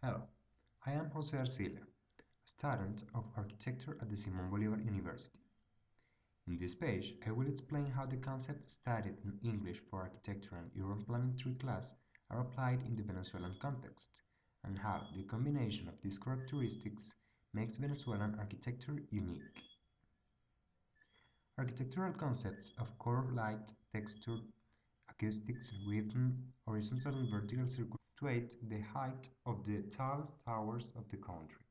Hello, I am José Arcila, a student of architecture at the Simón Bolívar University. In this page, I will explain how the concepts studied in English for Architecture and Urban Planning 3 class are applied in the Venezuelan context, and how the combination of these characteristics makes Venezuelan architecture unique. Architectural concepts of color, light, texture, acoustics, rhythm, horizontal and vertical circulation fluctuate the height of the tallest towers of the country.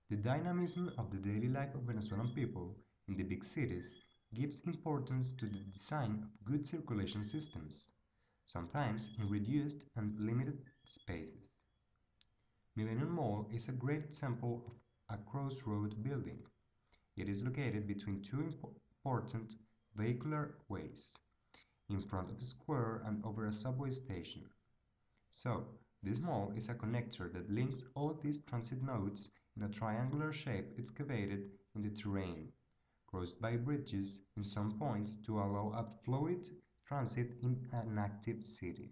The dynamism of the daily life of Venezuelan people in the big cities gives importance to the design of good circulation systems, sometimes in reduced and limited spaces. Millennium Mall is a great example of a crossroad building. It is located between two important vehicular ways, in front of a square and over a subway station. So, this mall is a connector that links all these transit nodes in a triangular shape excavated in the terrain, crossed by bridges in some points to allow a fluid transit in an active city.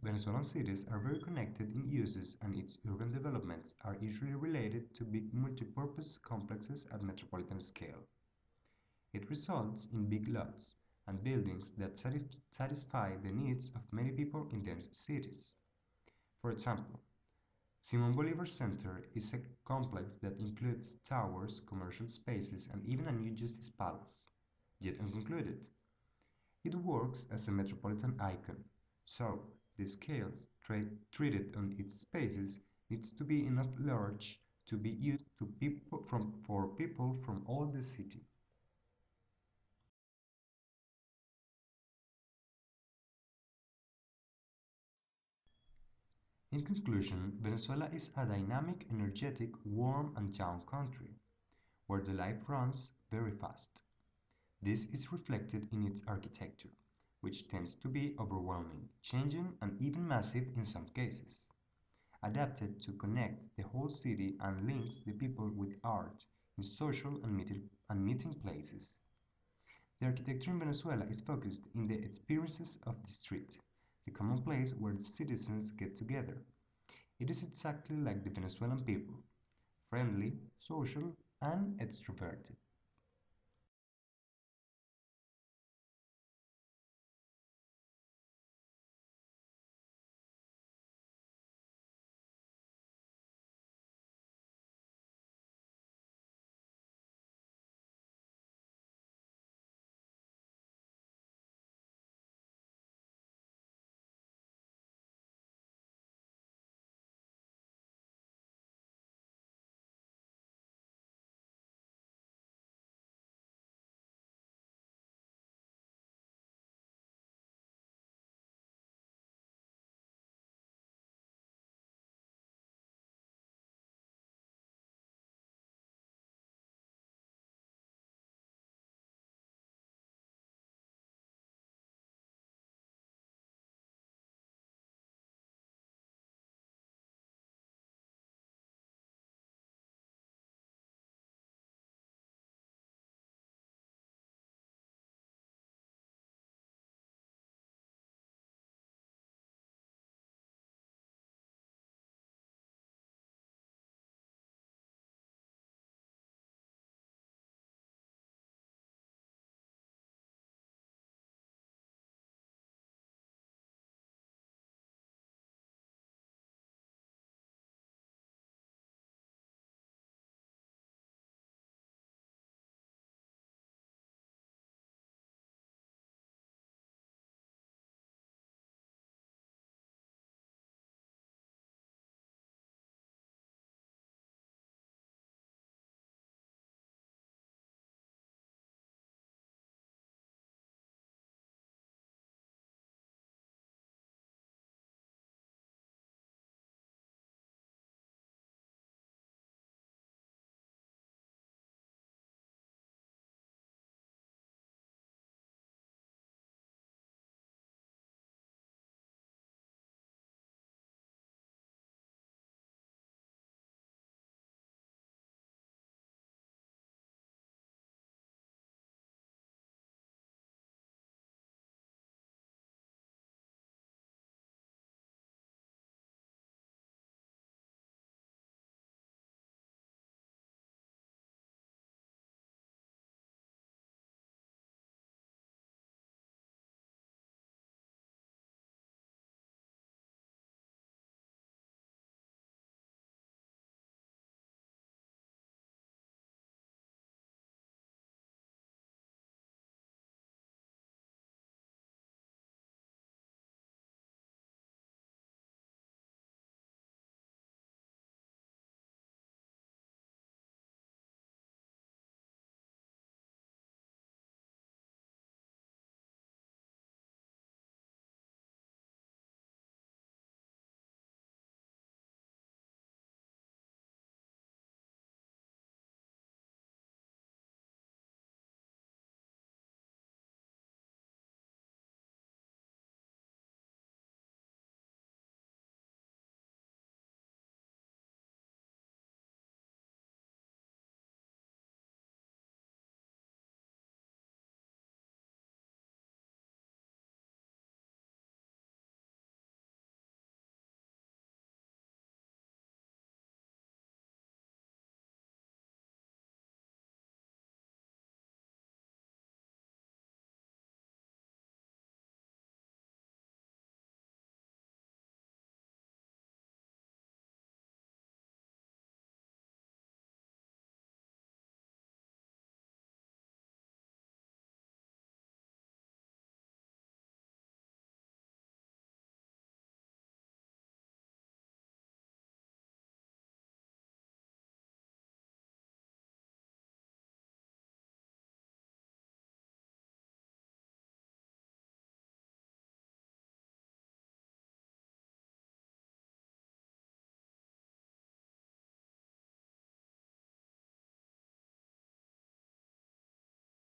Venezuelan cities are very connected in uses, and its urban developments are usually related to big multipurpose complexes at metropolitan scale. It results in big lots and buildings that satisfy the needs of many people in dense cities. For example, Simón Bolívar Center is a complex that includes towers, commercial spaces, and even a new Justice Palace, yet unconcluded. It works as a metropolitan icon, so the scales treated on its spaces needs to be enough large to be used for people from all the city. In conclusion, Venezuela is a dynamic, energetic, warm and young country, where the life runs very fast. This is reflected in its architecture, which tends to be overwhelming, changing and even massive in some cases, adapted to connect the whole city and links the people with art in social and meeting places. The architecture in Venezuela is focused in the experiences of the street, the common place where citizens get together. It is exactly like the Venezuelan people, friendly, social, and extroverted.